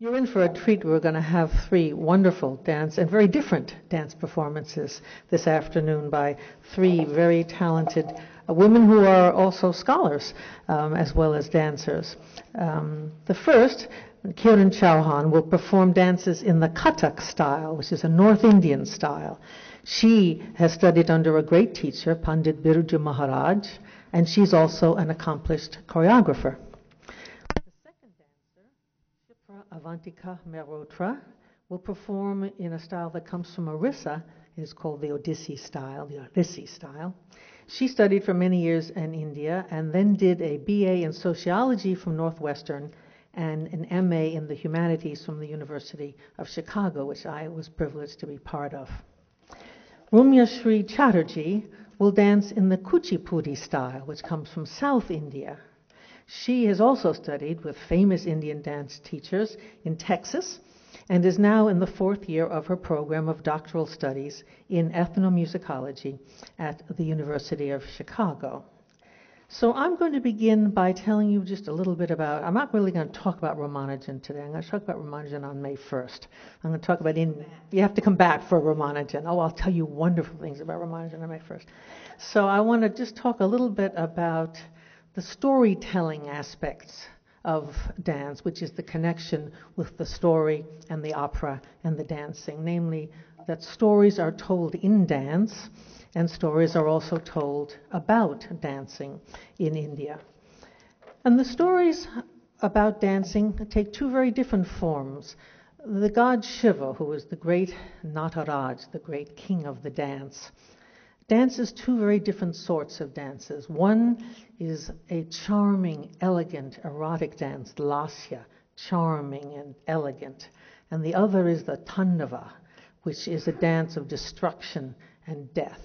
You're in for a treat. We're going to have three wonderful dance and very different dance performances this afternoon by three very talented women who are also scholars as well as dancers. The first, Kiran Chauhan, will perform dances in the Kathak style, which is a North Indian style. She has studied under a great teacher, Pandit Birju Maharaj, and she's also an accomplished choreographer. Avantika Mehrotra will perform in a style that comes from Orissa. It is called the Odissi style. She studied for many years in India and then did a BA in sociology from Northwestern and an MA in the humanities from the University of Chicago, which I was privileged to be part of. Rumya Shri Chatterjee will dance in the Kuchipudi style, which comes from South India. She has also studied with famous Indian dance teachers in Texas and is now in the fourth year of her program of doctoral studies in ethnomusicology at the University of Chicago. So I'm going to begin by telling you just a little bit about, I'm not really going to talk about Ramanujan today. I'm going to talk about Ramanujan on May 1st. I'm going to talk about, you have to come back for Ramanujan. Oh, I'll tell you wonderful things about Ramanujan on May 1st. So I want to just talk a little bit about the storytelling aspects of dance, which is the connection with the story and the opera and the dancing, namely that stories are told in dance and stories are also told about dancing in India. And the stories about dancing take two very different forms. The god Shiva, who is the great Nataraj, the great king of the dance, dances two very different sorts of dances. One is a charming, elegant, erotic dance, lasya, charming and elegant. And the other is the tandava, which is a dance of destruction and death.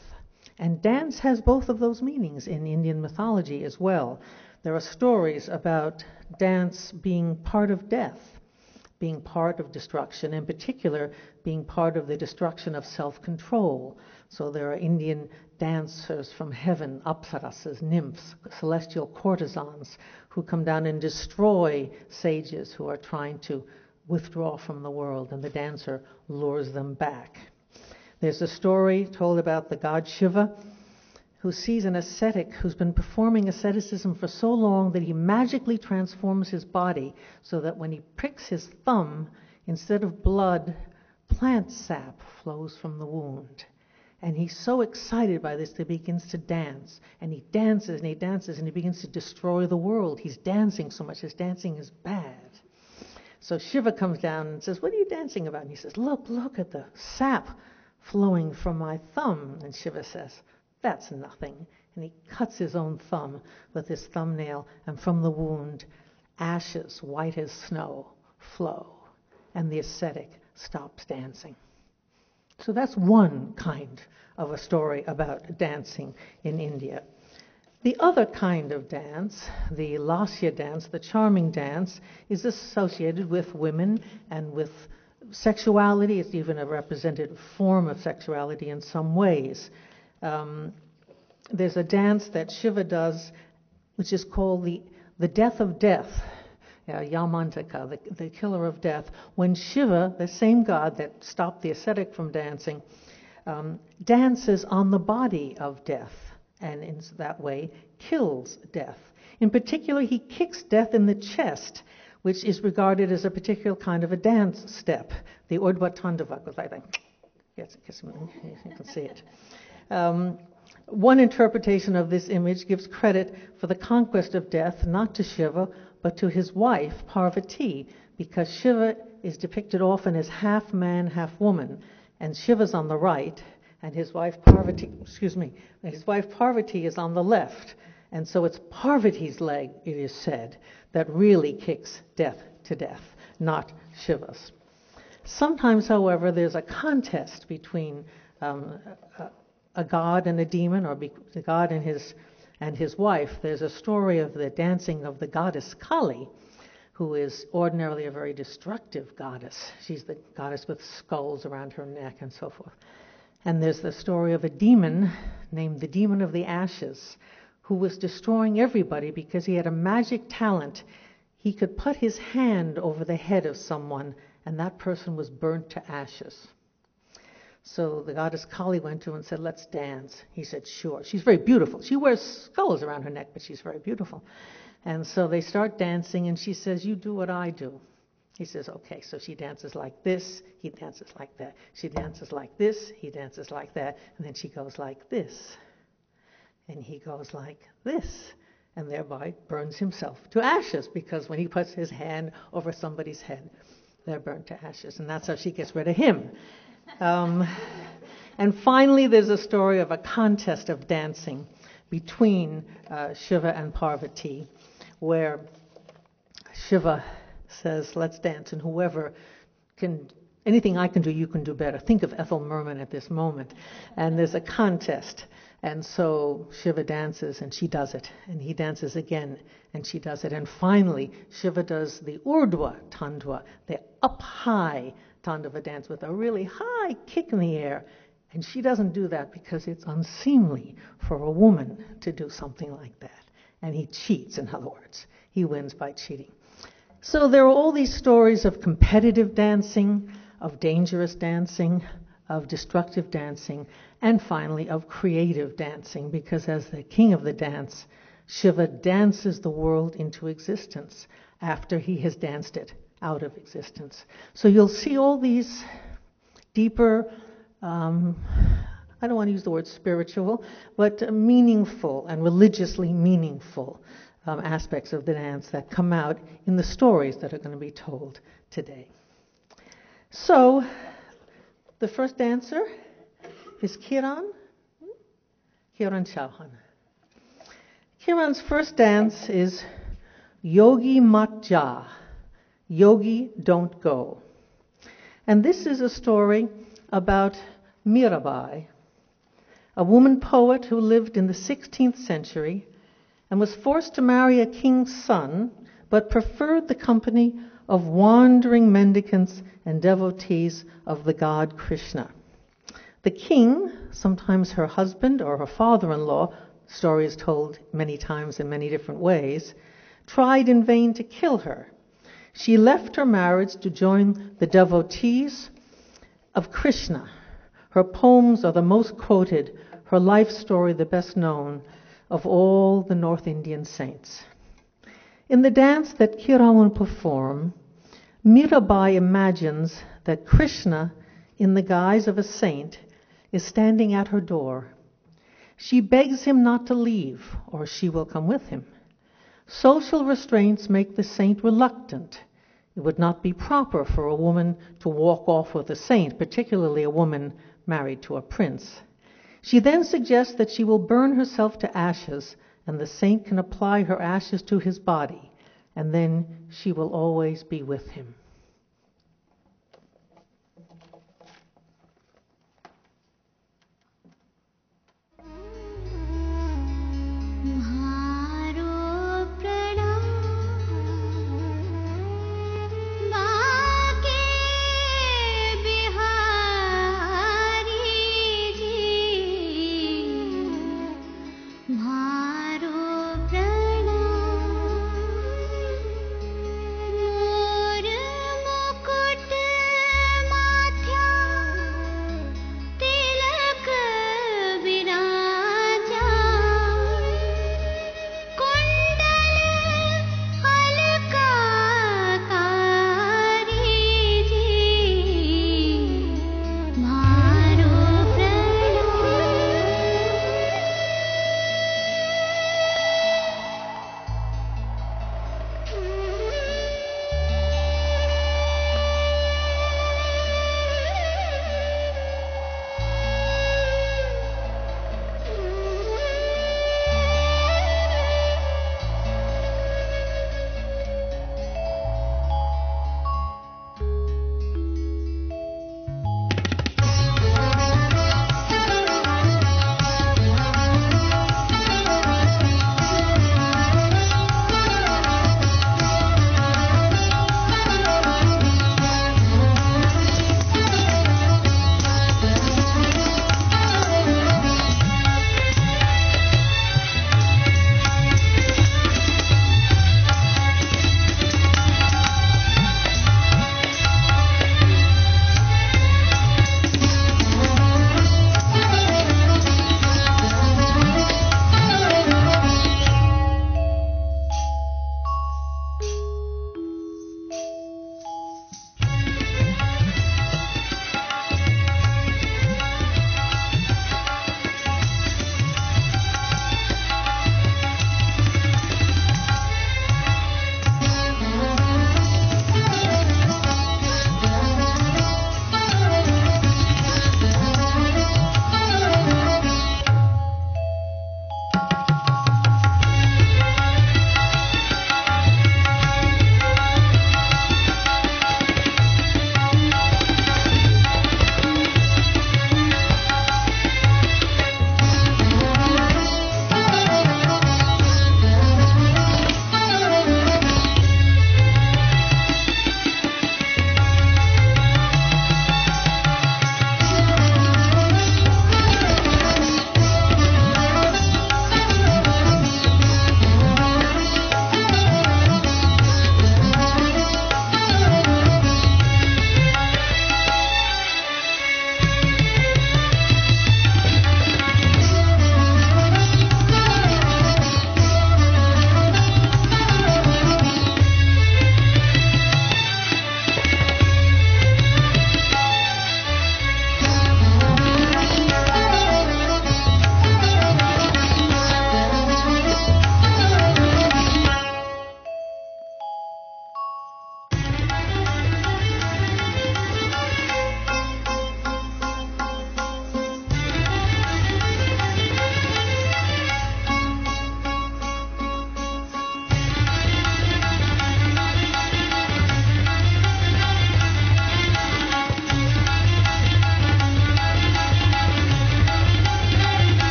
And dance has both of those meanings in Indian mythology as well. There are stories about dance being part of death, being part of destruction, in particular being part of the destruction of self-control. So there are Indian dancers from heaven, apsarasas, nymphs, celestial courtesans, who come down and destroy sages who are trying to withdraw from the world, and the dancer lures them back. There's a story told about the god Shiva, who sees an ascetic who's been performing asceticism for so long that he magically transforms his body so that when he pricks his thumb, instead of blood, plant sap flows from the wound. And he's so excited by this that he begins to dance. And he dances and he dances and he begins to destroy the world. He's dancing so much. His dancing is bad. So Shiva comes down and says, "What are you dancing about?" And he says, look at the sap flowing from my thumb." And Shiva says, "That's nothing." And he cuts his own thumb with his thumbnail, and from the wound, ashes, white as snow, flow. And the ascetic stops dancing. So that's one kind of a story about dancing in India. The other kind of dance, the lasya dance, the charming dance, is associated with women and with sexuality. It's even a representative form of sexuality in some ways. There's a dance that Shiva does, which is called the death of death. Yamantaka, the killer of death, when Shiva, the same god that stopped the ascetic from dancing, dances on the body of death, and in that way kills death. In particular, he kicks death in the chest, which is regarded as a particular kind of a dance step. The Urdhva Tandava goes like that. Yes, you can see it. One interpretation of this image gives credit for the conquest of death not to Shiva, but to his wife, Parvati, because Shiva is depicted often as half man, half woman, and Shiva's on the right, and his wife Parvati is on the left. And so it's Parvati's leg, it is said, that really kicks death to death, not Shiva's. Sometimes, however, there's a contest between a god and a demon, or the god and his wife. There's a story of the dancing of the goddess Kali, who is ordinarily a very destructive goddess. She's the goddess with skulls around her neck and so forth. And there's the story of a demon named the Demon of the Ashes, who was destroying everybody because he had a magic talent. he could put his hand over the head of someone and that person was burnt to ashes. So the goddess Kali went to him and said, let's dance. He said, sure. She's very beautiful. She wears skulls around her neck, but she's very beautiful. And so they start dancing, and she says, you do what I do. He says, okay. So she dances like this. He dances like that. She dances like this. He dances like that. And then she goes like this. And he goes like this. And thereby burns himself to ashes, because when he puts his hand over somebody's head, they're burnt to ashes. And that's how she gets rid of him. And finally, there's a story of a contest of dancing between Shiva and Parvati, where Shiva says, let's dance, and whoever can, anything I can do, you can do better. Think of Ethel Merman at this moment. And there's a contest. And so Shiva dances, and she does it. And he dances again, and she does it. And finally, Shiva does the Urdhva Tandava, the up high Tandava dance with a really high kick in the air. And she doesn't do that because it's unseemly for a woman to do something like that. And he cheats, in other words. He wins by cheating. So there are all these stories of competitive dancing, of dangerous dancing, of destructive dancing, and finally of creative dancing, because as the king of the dance, Shiva dances the world into existence after he has danced it out of existence. So you'll see all these deeper, I don't want to use the word spiritual, but meaningful and religiously meaningful aspects of the dance that come out in the stories that are going to be told today. So, the first dancer is Kiran Chauhan. Kiran's first dance is Yogi Mat Ja, Yogi Don't Go. And this is a story about Mirabai, a woman poet who lived in the 16th century and was forced to marry a king's son, but preferred the company of wandering mendicants and devotees of the god Krishna. The king, sometimes her husband or her father-in-law, the story is told many times in many different ways, tried in vain to kill her. She left her marriage to join the devotees of Krishna. Her poems are the most quoted, her life story the best known of all the North Indian saints. In the dance that Kiran will perform, Mirabai imagines that Krishna, in the guise of a saint, is standing at her door. She begs him not to leave, or she will come with him. Social restraints make the saint reluctant. It would not be proper for a woman to walk off with a saint, particularly a woman married to a prince. She then suggests that she will burn herself to ashes, and the saint can apply her ashes to his body, and then she will always be with him. Maro prana, more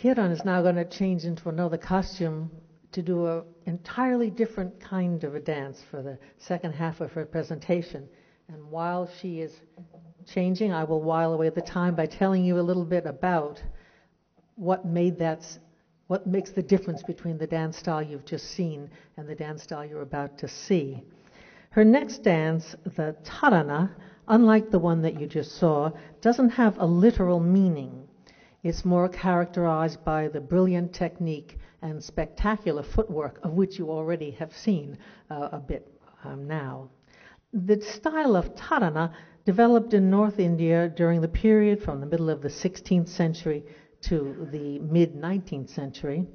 Kiran is now going to change into another costume to do an entirely different kind of a dance for the second half of her presentation. And while she is changing, I will while away the time by telling you a little bit about what makes the difference between the dance style you've just seen and the dance style you're about to see. Her next dance, the Tarana, unlike the one that you just saw, doesn't have a literal meaning. It's more characterized by the brilliant technique and spectacular footwork, of which you already have seen a bit now. The style of Tarana developed in North India during the period from the middle of the 16th century to the mid-19th century,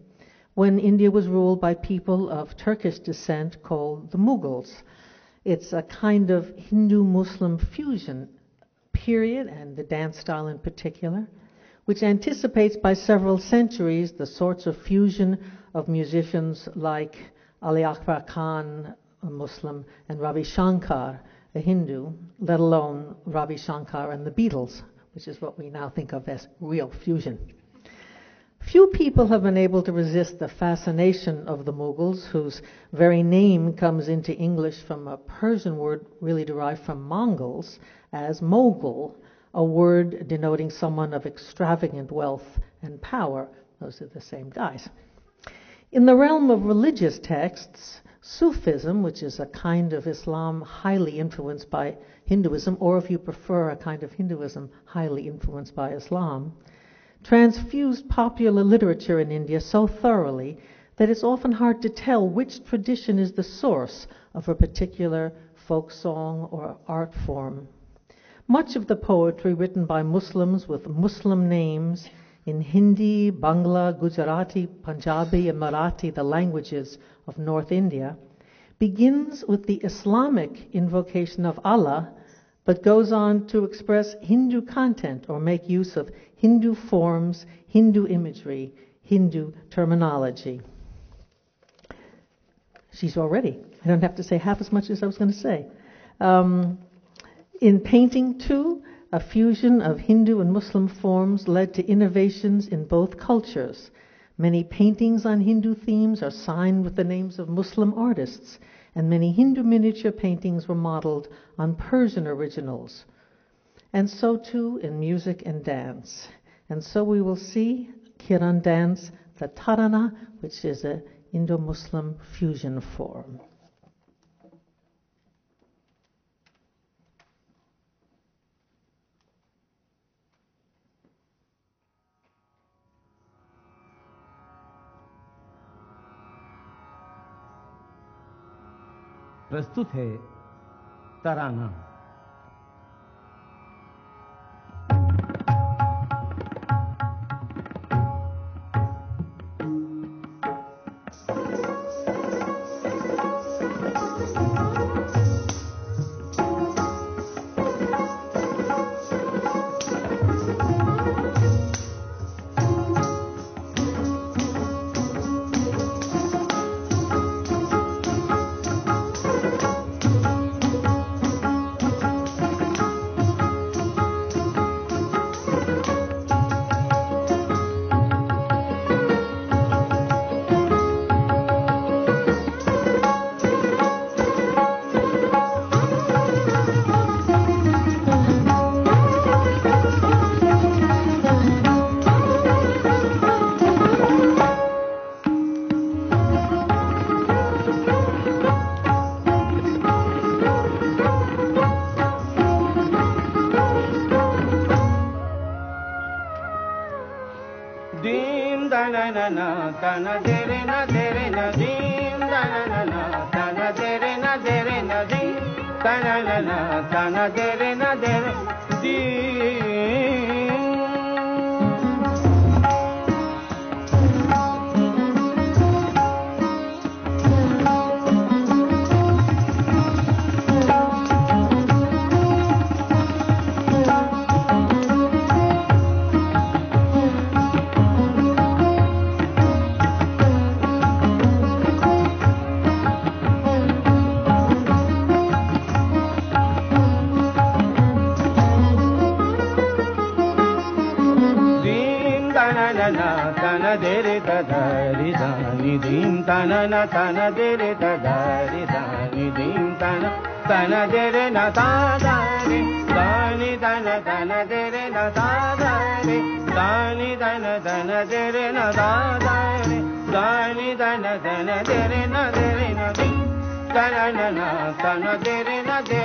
when India was ruled by people of Turkish descent called the Mughals. It's a kind of Hindu-Muslim fusion period, and the dance style in particular, which anticipates by several centuries the sorts of fusion of musicians like Ali Akbar Khan, a Muslim, and Ravi Shankar, a Hindu, let alone Ravi Shankar and the Beatles, which is what we now think of as real fusion. Few people have been able to resist the fascination of the Mughals, whose very name comes into English from a Persian word really derived from Mongols as Mogul, a word denoting someone of extravagant wealth and power. Those are the same guys. In the realm of religious texts, Sufism, which is a kind of Islam highly influenced by Hinduism, or if you prefer, a kind of Hinduism highly influenced by Islam, transfused popular literature in India so thoroughly that it's often hard to tell which tradition is the source of a particular folk song or art form. Much of the poetry written by Muslims with Muslim names in Hindi, Bangla, Gujarati, Punjabi, and Marathi, the languages of North India, begins with the Islamic invocation of Allah, but goes on to express Hindu content or make use of Hindu forms, Hindu imagery, Hindu terminology. She's all ready. I don't have to say half as much as I was going to say. In painting, too, a fusion of Hindu and Muslim forms led to innovations in both cultures. Many paintings on Hindu themes are signed with the names of Muslim artists, and many Hindu miniature paintings were modeled on Persian originals. And so too in music and dance. And so we will see Kiran dance, the Tarana, which is an Indo-Muslim fusion form. प्रस्तुत है तराना। Tana dere na dim, tana na tana dere na dim, tana na tana dere na dim. Tana dere tadari dani dim tana na tana dere tadari dani dim tana tana dere na tadari dani tana tana dere na tadari dani tana tana dere na da da re da ni da na dere na di da na dere na di da na dere na di.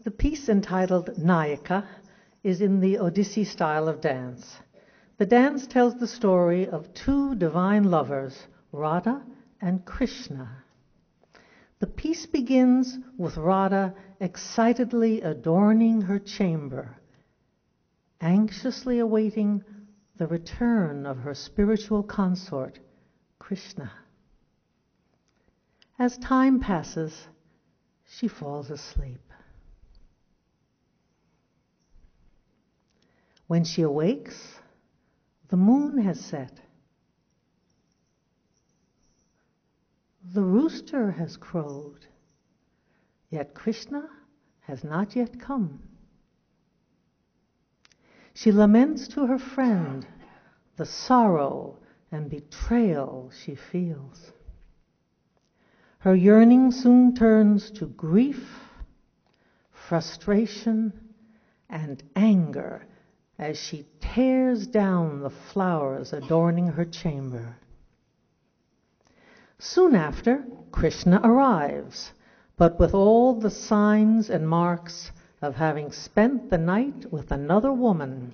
The piece entitled Nayaka is in the Odissi style of dance. The dance tells the story of two divine lovers, Radha and Krishna. The piece begins with Radha excitedly adorning her chamber, anxiously awaiting the return of her spiritual consort, Krishna. As time passes, she falls asleep. When she awakes, the moon has set. The rooster has crowed, yet Krishna has not yet come. She laments to her friend the sorrow and betrayal she feels. Her yearning soon turns to grief, frustration, and anger as she tears down the flowers adorning her chamber. Soon after, Krishna arrives, but with all the signs and marks of having spent the night with another woman,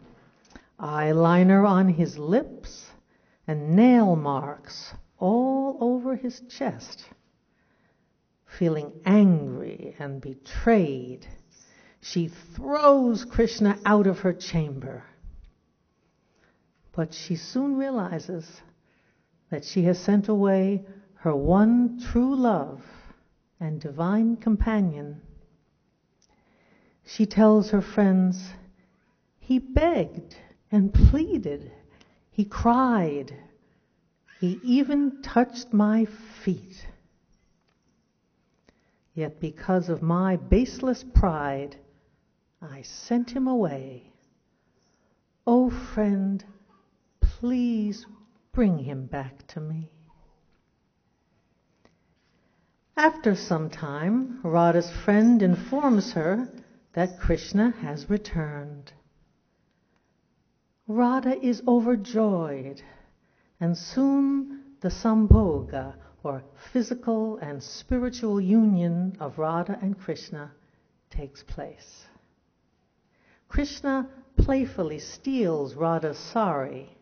eyeliner on his lips and nail marks all over his chest. Feeling angry and betrayed, she throws Krishna out of her chamber. But she soon realizes that she has sent away her one true love and divine companion. She tells her friends, he begged and pleaded, he cried, he even touched my feet. Yet because of my baseless pride, I sent him away. Oh, friend, please bring him back to me. After some time, Radha's friend informs her that Krishna has returned. Radha is overjoyed, and soon the sambhoga, or physical and spiritual union of Radha and Krishna, takes place. Krishna playfully steals Radha's sari,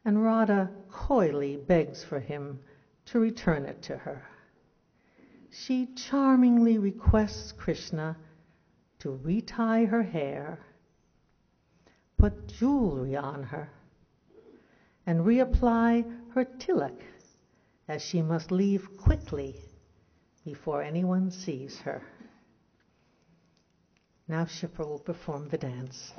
and Radha coyly begs for him to return it to her. She charmingly requests Krishna to retie her hair, put jewelry on her, and reapply her tilak, as she must leave quickly before anyone sees her. Now Shipra will perform the dance.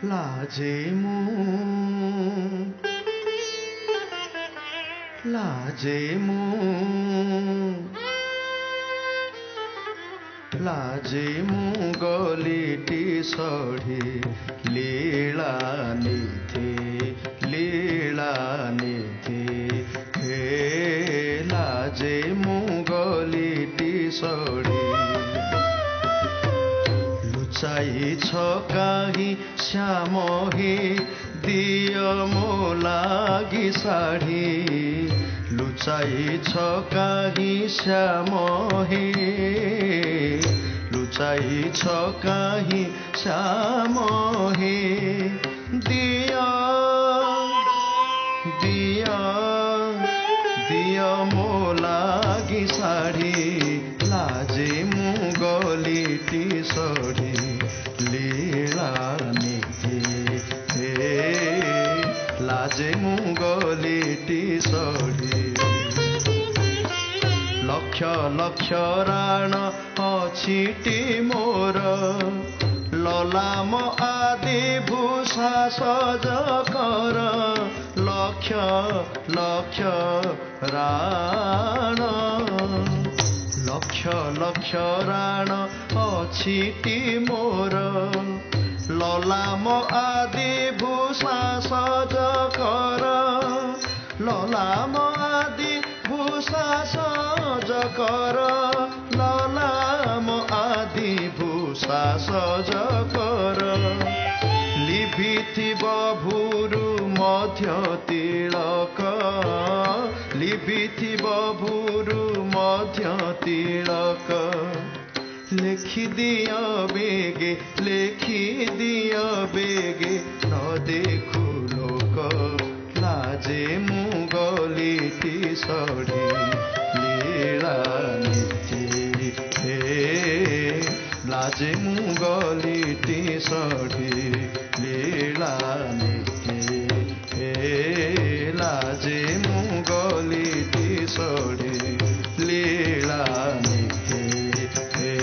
लाजे मु लाजे मु लाजे मु गलिटी सढी लीला निधि हे लाजे मु गलिटी सढी लुचाई छ काही श्याम हे दिय मो लागि साडी लुचाई छ काही श्याम हे लुचाई छ काही श्याम हे दिय दिय दिय मो लागि साडी लाजे मु गलिटी सढी लीला निधि हे लाजे मु गलिटी सढी लक्ष लक्ष राण अछिटी मोर ललाम आदि भूषा सज कर लक्ष लक्ष राण लक्ष लक्ष राण अछिटी मोर ललाम आदि भूषा सज कर ललाम आदि भूषा सज कर ललाम आदि भूषा सज कर लिभिथिब भुरु मध्य तिलक लिभिथिब भुरु मध्य तिलक लेखि दिय बेगे न देखु लोक लाजे मु गलिटी सढी लीला निधि हे लाजे मु गलिटी सढी लीला निधि हे लाजे मु गलिटी सढी लीला निधि हे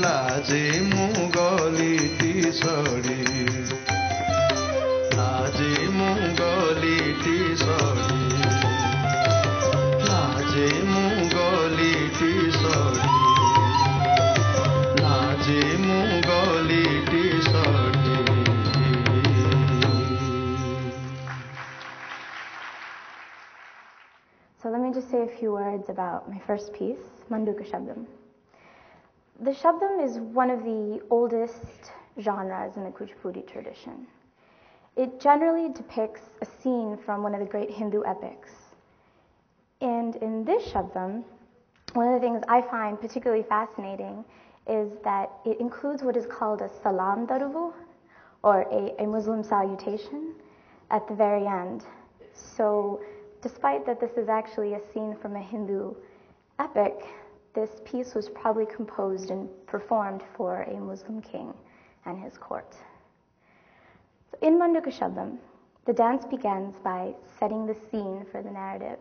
लाजे मु गलिटी सढी लाजे मु गलिटी सढी लाजे मु गलिटी सढी लाजे मु गलिटी सढी So let me just say a few words about my first piece, Manduka Shabdam. The Shabdam is one of the oldest genres in the Kuchipudi tradition. It generally depicts a scene from one of the great Hindu epics. And in this Shabdam, one of the things I find particularly fascinating is that it includes what is called a salam daruvu, or a Muslim salutation, at the very end. So despite that this is actually a scene from a Hindu epic, this piece was probably composed and performed for a Muslim king and his court. So in Manduka Shabdam, the dance begins by setting the scene for the narrative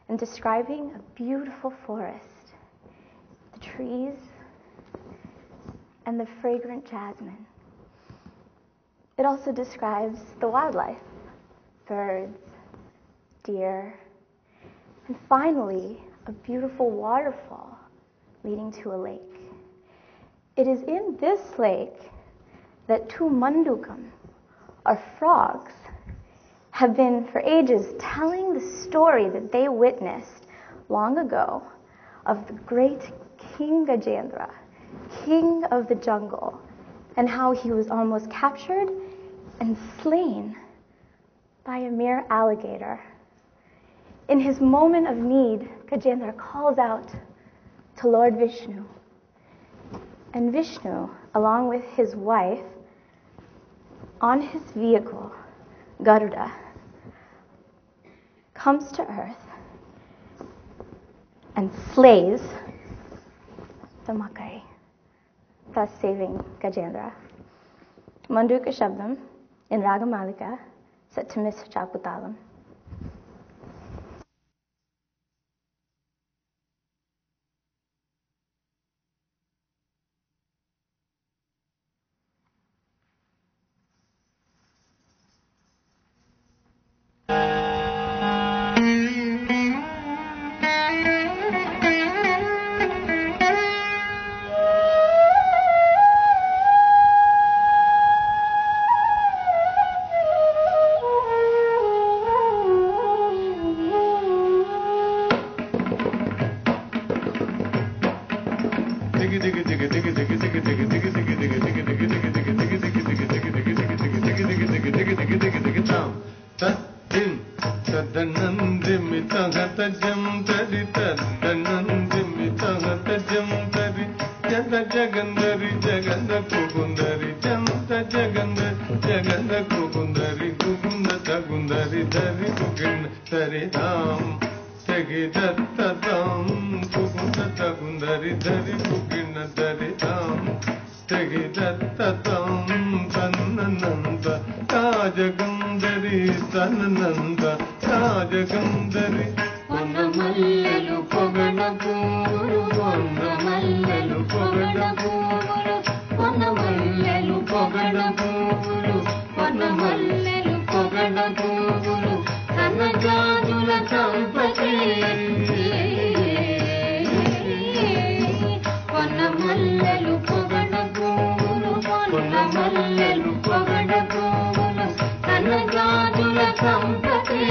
and describing a beautiful forest, the trees, and the fragrant jasmine. It also describes the wildlife, birds, deer, and finally, a beautiful waterfall leading to a lake. It is in this lake that two mandukam, or frogs, have been for ages telling the story that they witnessed long ago of the great King Gajendra, king of the jungle, and how he was almost captured and slain by a mere alligator. In his moment of need, Gajendra calls out to Lord Vishnu. And Vishnu, along with his wife, on his vehicle, Garuda, comes to earth and slays the Makari, thus saving Gajendra. Manduka Shabdam in Ragamalika, set to Mr. Chaputalam. గగన కుకుందరి కుకుంద తగుందరి ధరి కుకిన్ సరిదాం తగి దత్తతాం కుకుంద తగుందరి ధరి కుకిన్ దరిదాం తగి దత్తతాం తన్ననంద రాజగంధరి తన్ననంద రాజగంధరి వనమల్లెలు పొగడ పూలు వనమల్లెలు పొగడ పూలు వనమల్లెలు పొగడ పూలు వనమల్లెలు పొగడ పూలు సన్నజాజుల సంపతి వనమల్లెలు పొగడ పూలు వనమల్లెలు పొగడ పూలు సన్నజాజుల సంపతి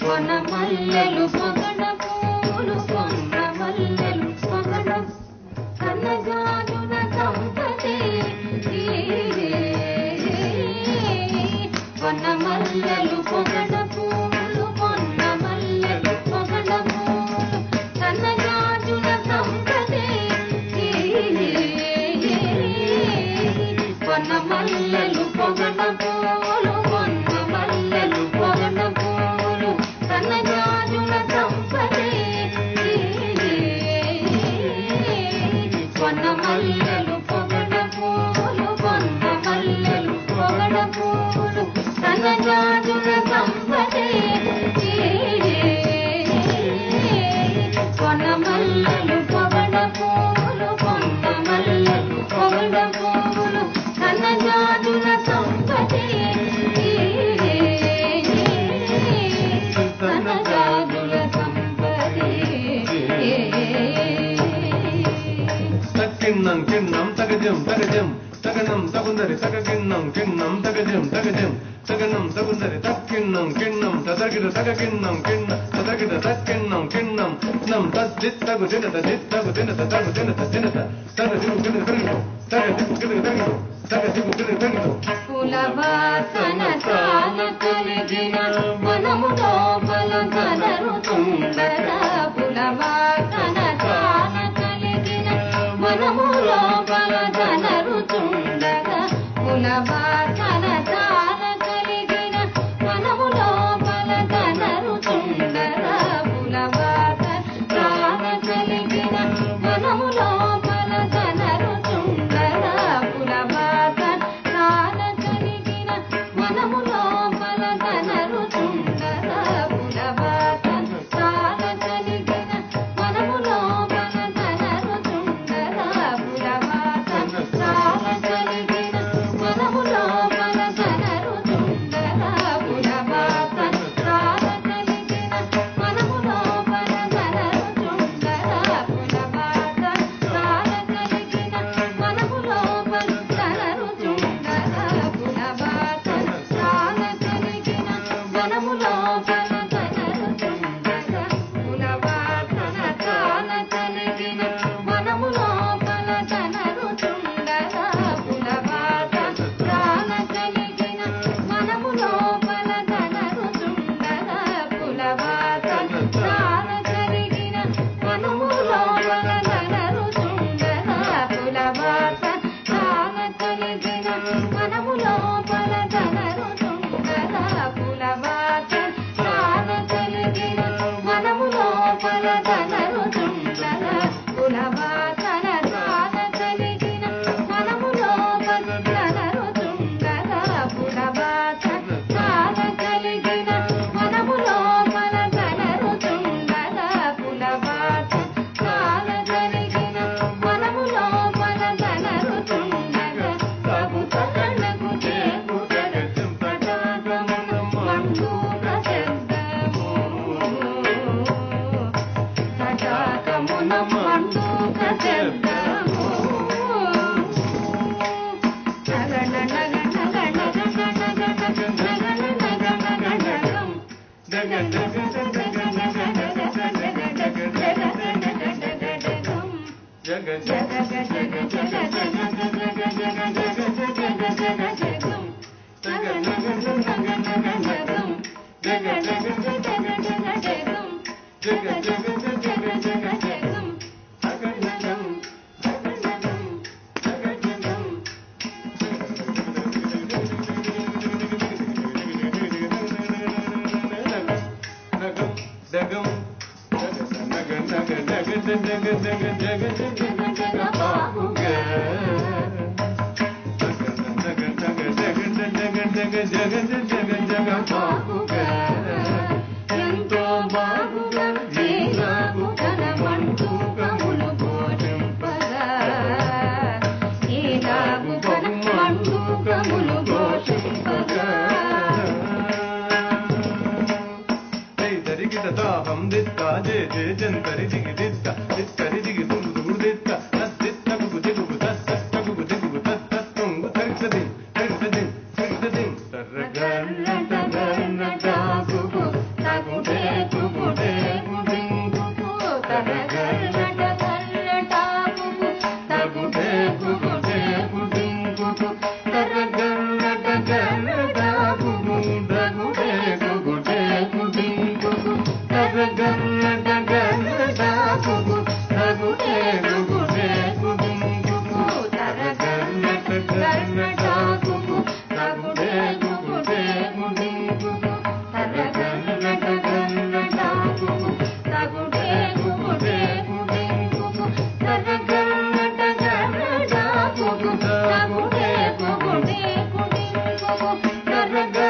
వనమల్లెలు పొగడ పూలు వనమల్లెలు పొగడ సన్నజాజుల సంపతి వనమల్లెలు పొగడ పూలు వనమల్లెలు పొగడ పూలు సన్నజాజుల సంపతి వనమల్లెలు పొగడ పూలు వనమల్లెలు పొగడ పూలు సన్నజాజుల సంపతి వనమల్లెలు పొగడ పూలు వనమల్లెలు పొగడ పూలు సన్నజాజుల సంపతి వనమల్లెలు పొగడ పూలు వనమల్లెలు పొగడ పూలు సన్నజాజుల సంపతి సన్నజాజుల సంపతి తక్కిన్నం కిన్నం తగజం తగజం తగనం తగుందరి తగకిన్నం కిన్నం తగజం తగజం తగనం తగుందరి తక్కిన్నం కిన్నం తదగిడ తగకిన్నం కిన్న తదగిడ తక్కిన్నం కిన్నం నం తద్దిత్తగు దినత దిత్తగు దినత తగు దినత దినత తగదిగు గినత తగిడు తగదిగు గినత తగిడు తగదిగు గినత తగిడు కులవాసన చాల కలిగిన మనము లోపల కదరుతుండగా కులవాసన చాల కలిగిన మనము లోపల కదరుతుండగా కులవాసన చాల కలిగిన మనము లోపల కదరుతుండగా కులవాసన చాల కలిగిన మనము లోపల కదరుతుండగా కులవాసన చాల కలిగిన మనము లోపల కదరుతుండగా కులవాసన చాల కలిగిన మనము లోపల కదరుతుండగా కులవాసన చాల కలిగిన మనము లోపల జగ జగ జగ బాగుగా ఎంతో బాగుగా నీలాగు తన మంటూకములు ఘోషింపగా నీలాగు తన మంటూకములు ఘోషింపగా దరిగిట దాహం దిత్త జే జే జంతరి దిగి దిత్త దిత్తరి దిగి దుగు దుగు దిత్త దిత్తగు దిగుగు తత్తగు దిగుగు తత్తుంగు తరిసది తరిసది తరిసది తర్రగర్ర తర్రగర్ర దాగుగు తగుడే గుగుడే గుడింగు తర్రగర్ర తర్రగర్ర దాగుగు తగుడే గుగుడే గుడింగు తర్రగర్ర తర్రగర్ర దాగుగు తగుడే గుగుడే గుడింగు తర్రగర్ర తర్రగర్ర దాగుగు తగుడే గుగుడే గుడింగు తర్రగర్ర తర్రగర్ర దాగుగు తగుడే గుగుడే గుడింగు తర్రగర్ర తర్రగర్ర దాగుగు తగుడే గుగుడే గుడింగు తర్రగర్ర తర్రగర్ర దాగుగు తగుడే గుగుడే గుడింగు తర్రగర్ర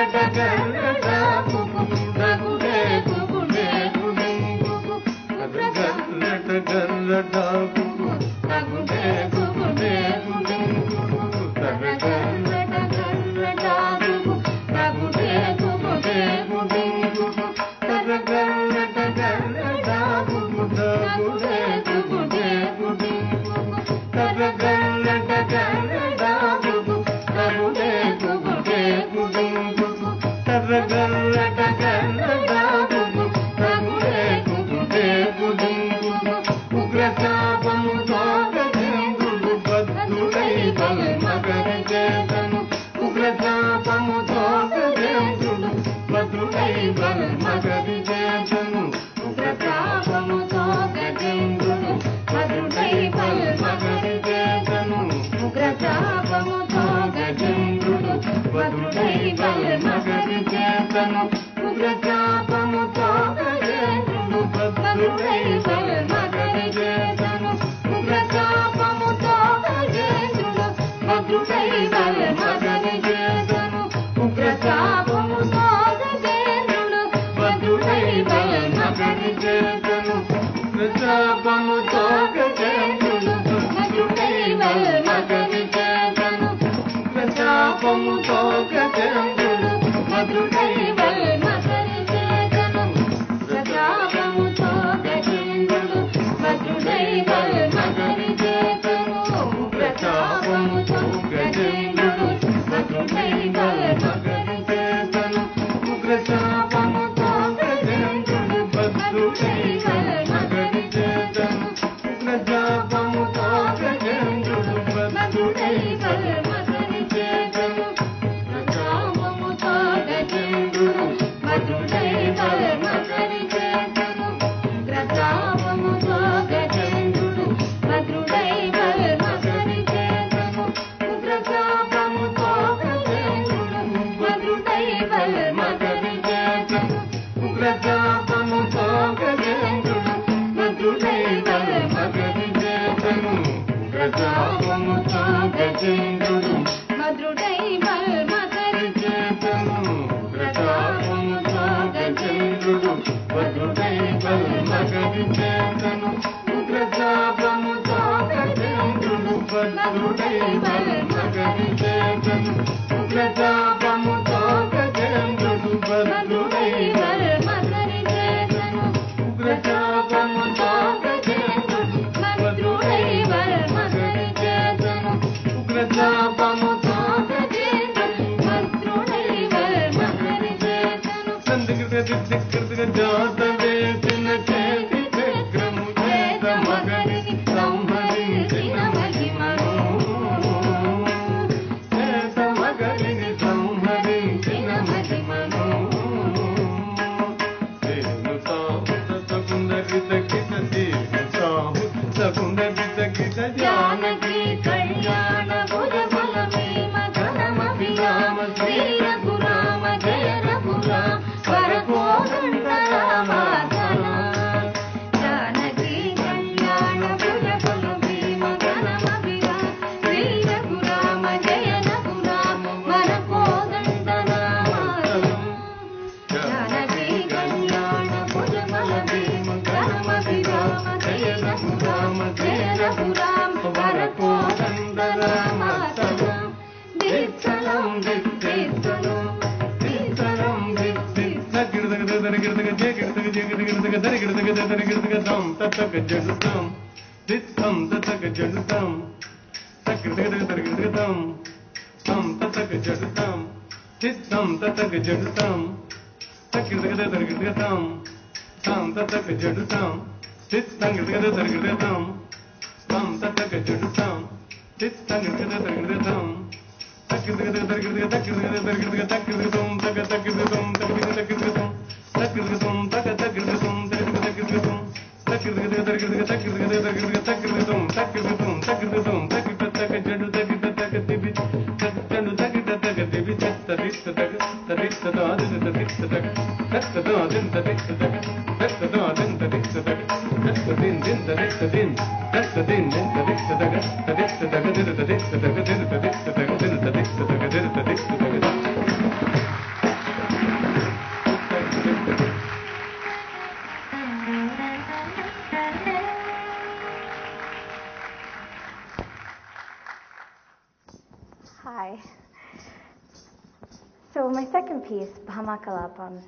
తర్రగర్ర దాగుగు తగుడే గుగుడే గుడింగు తర్రగర్ర తర్రగర్ర దాగుగు తగుడే గుగుడే గుడింగు తర్రగర్ర తర్రగర్ర దాగుగు తగుడే గుగుడే గుడింగు తర్రగర్ర తర్రగర్ర దాగుగు తగుడే గుగుడే గుడింగు తర్రగర్ర తర్రగర్ర దాగుగు తగుడే గుగుడే గుడింగు తర్రగర్ర తర్రగర్ర దాగుగు తగుడే గుగుడే గుడింగు ఉగ్రతాపము తోగజేంద్రుడు బద్ధుడై బల్మగరి చేతను ఉగ్రతాపము తోగజేంద్రుడు బద్ధుడై బల్మగరి చేతను ఉగ్రతాపము తోగజేంద్రుడు బద్ధుడై బల్మగరి చేతను ఉగ్రతాపము తోగజేంద్రుడు బద్ధుడై బల్మగరి చేతను ఉగ్రతాపము తోగజేంద్రుడు బద్ధుడై బల్మగరి చేతను ఉగ్రతాపము తోగజేంద్రుడు బద్ధుడై బల్మగరి చేతను ఉగ్రతాపము తోగజేంద్రుడు బద్ధుడై బల్మగరి చేతను ఉగ్రతాపము తోగజేంద్రుడు బద్ధుడై బల్మగరి చేతను ఉగ్రతాపము తోగజేంద్రుడు బద్ధుడై బల్మగరి చేతను ఉగ్రతాపము తోగజేంద్రుడు బద్ధుడై బల్మగరి చేతను ఉగ్రతాపము తోగజేంద్రుడు బద్ధుడై బల్మగరి చేతను ఉగ్రతాపము తోగజేంద్రుడు బద్ధుడై బల్మగరి చేతను ఉగ్రతాపము తోగజేంద్రుడు బద్ధుడై బల్మగరి చేతను ఉగ్రతాపము తోగజేంద్రుడు బద్ధుడై బల్మగరి చేతను ఉగ్రతాపము తోగజేంద్రుడు బద్ధుడై బల్మగరి చేతను ఉగ్రతాపము తోగజేంద్రుడు బద్ధుడై బల్మగరి చేతను ఉగ్రతాపము తోగజేంద్రుడు బద్ధుడై బల్మగరి చేతను ఉగ్రతాపము తోగజేంద్రుడు బద్ధుడై బల్మగరి చేతను ఉగ్రతాపము తోగజేంద్రుడు బద్ధుడై బల్మగరి చేతను ఉగ్రతాపము తోగజేంద్రుడు బద్ధుడై బల్మగరి చేతను ఉగ్రతాపము తోగజేంద్రుడు బద్ధుడై బల్మగరి చేతను ఉగ్రతాపము తోగజేంద్రుడు బద్ధుడై బల్మగరి చేతను ఉగ్రతాపము తోగజేంద్రుడు బద్ధుడై బల్మగరి చేతను సందిగ్ధ జాత వేసిన చేతి చక్రము చేత మగని సంహరించిన మహిమను చేత మగని సంహరించిన మహిమను తేను సాహుత సకుందరి తగ్గిత తేను సాహుత సకుందరి తగ్గిత జానకి కళ్యాణ భుజ బల భీమ ఘనమభిరామ శ్రీ రఘురామ జయ రఘురామ వరకోదండ రామ జానకి కళ్యాణ భుజ బల భీమ ఘనమభిరామ శ్రీ రఘురామ జయ Raghurama వరకోదండ Hi. So my second piece, Bhama Kalapam,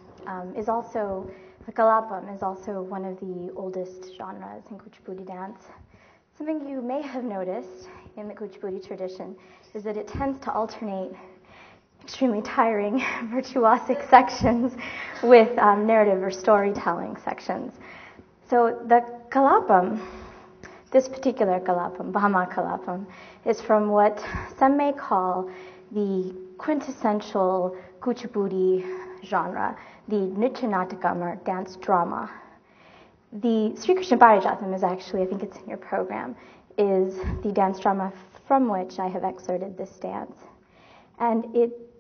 the Kalapam is also one of the oldest genres in Kuchipudi dance. Something you may have noticed in the Kuchipudi tradition is that it tends to alternate extremely tiring virtuosic sections with narrative or storytelling sections. So the Kalapam, this particular Kalapam, Bhama Kalapam, is from what some may call the quintessential Kuchipudi genre, the Nritya Natakam or dance drama. The Sri Krishna Parijatam is actually, I think it's in your program, is the dance drama from which I have excerpted this dance. And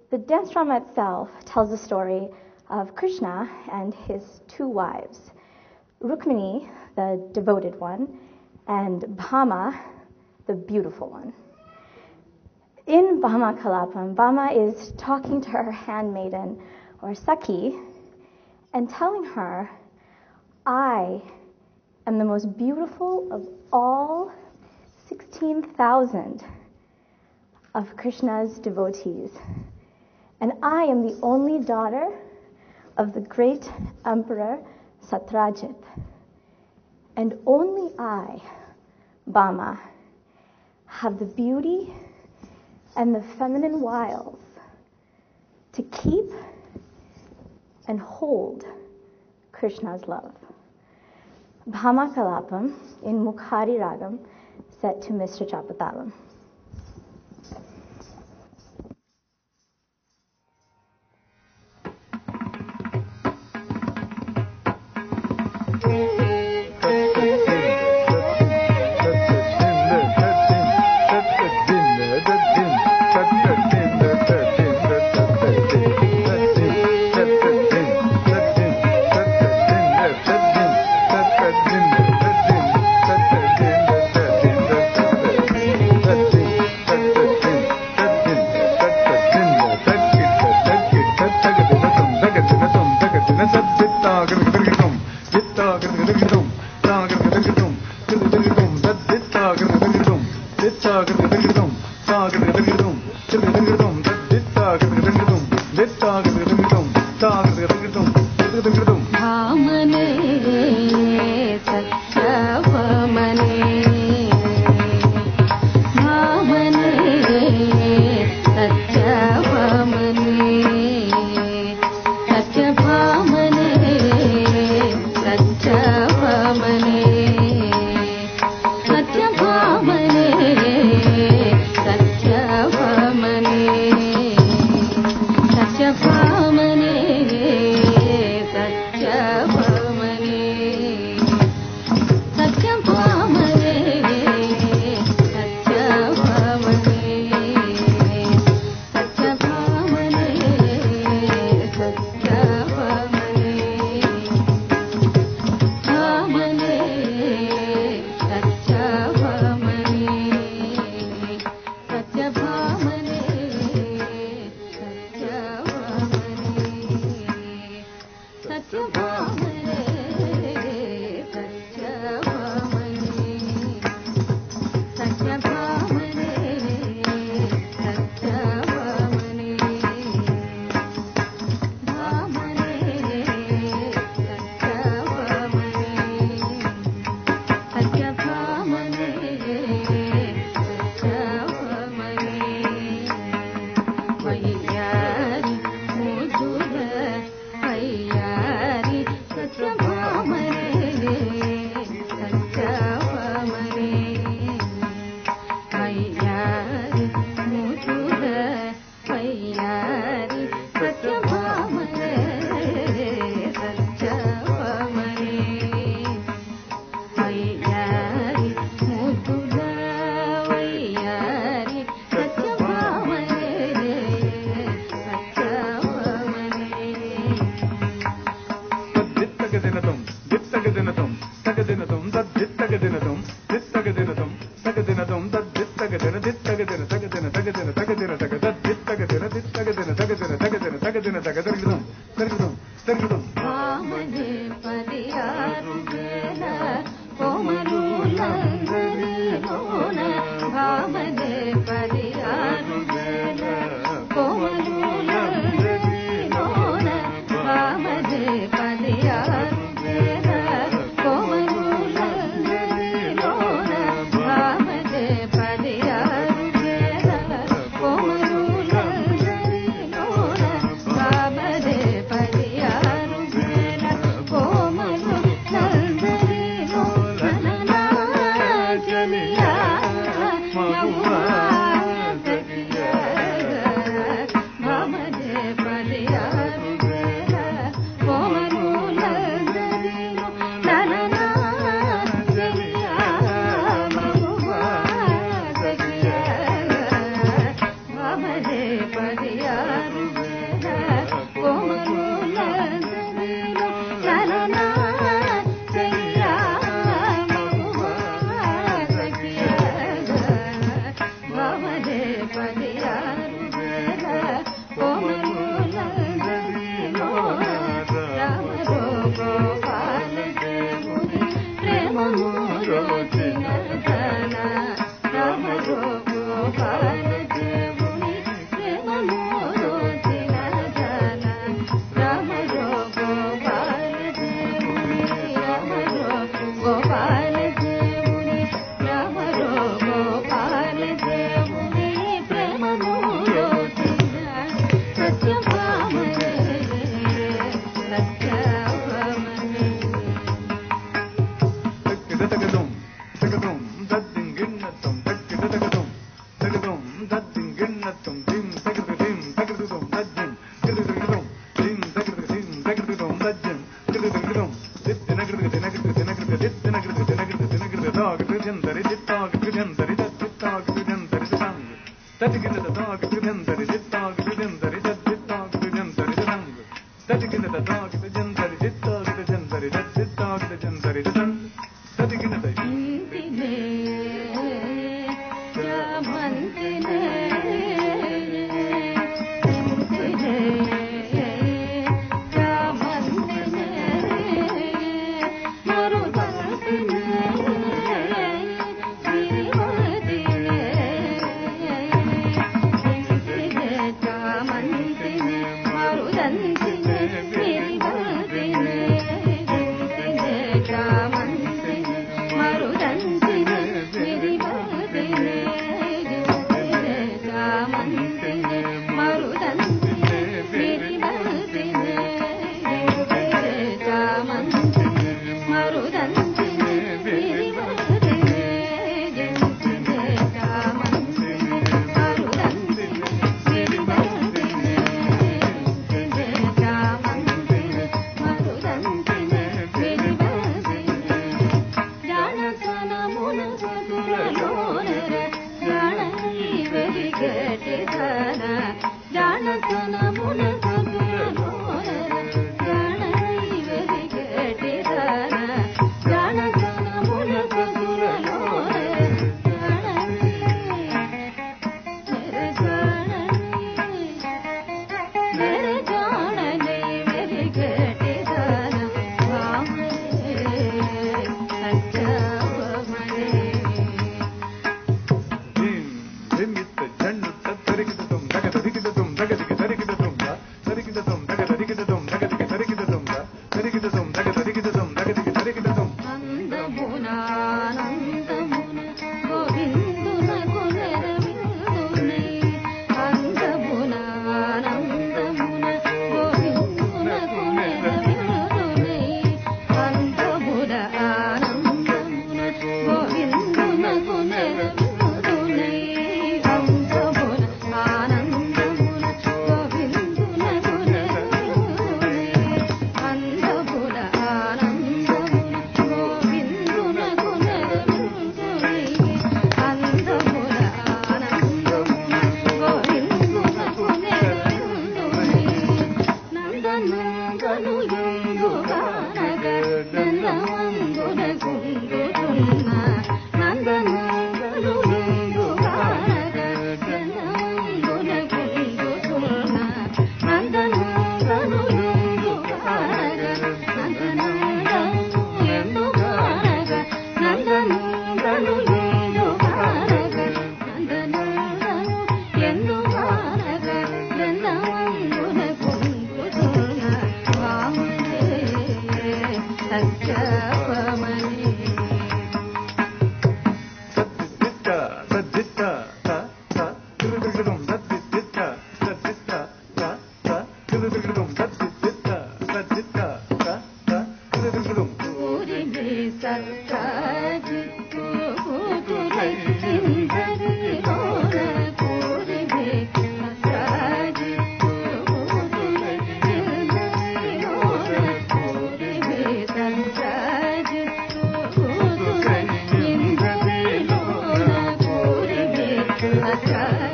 the dance drama itself tells the story of Krishna and his two wives, Rukmini, the devoted one, and Bhama, the beautiful one. In Bhama Kalapam, Bhama is talking to her handmaiden, or Sakhi, and telling her, I am the most beautiful of all 16,000 of Krishna's devotees, and I am the only daughter of the great emperor Satyajit, and only I, Bhama, have the beauty and the feminine wiles to keep and hold Krishna's love. Bhama Kalapam in Mukhari Ragam, set to Mr. Chapatalam.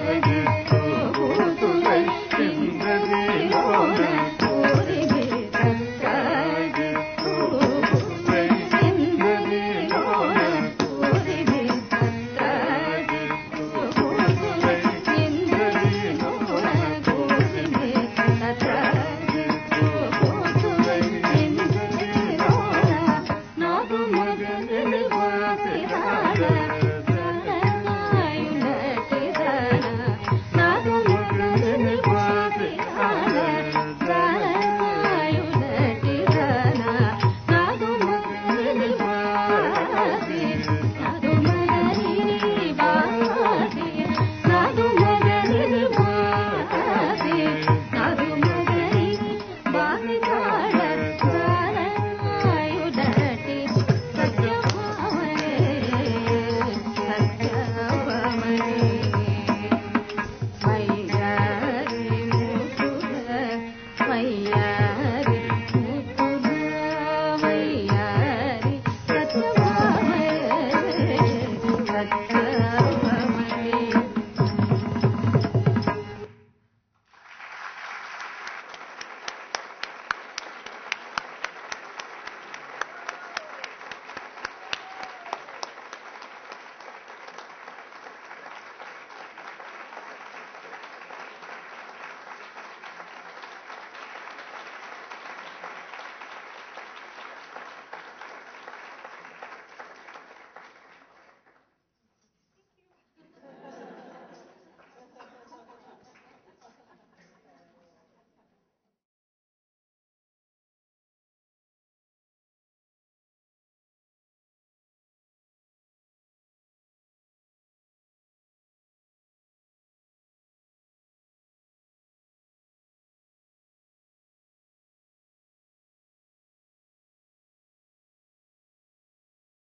Thank you.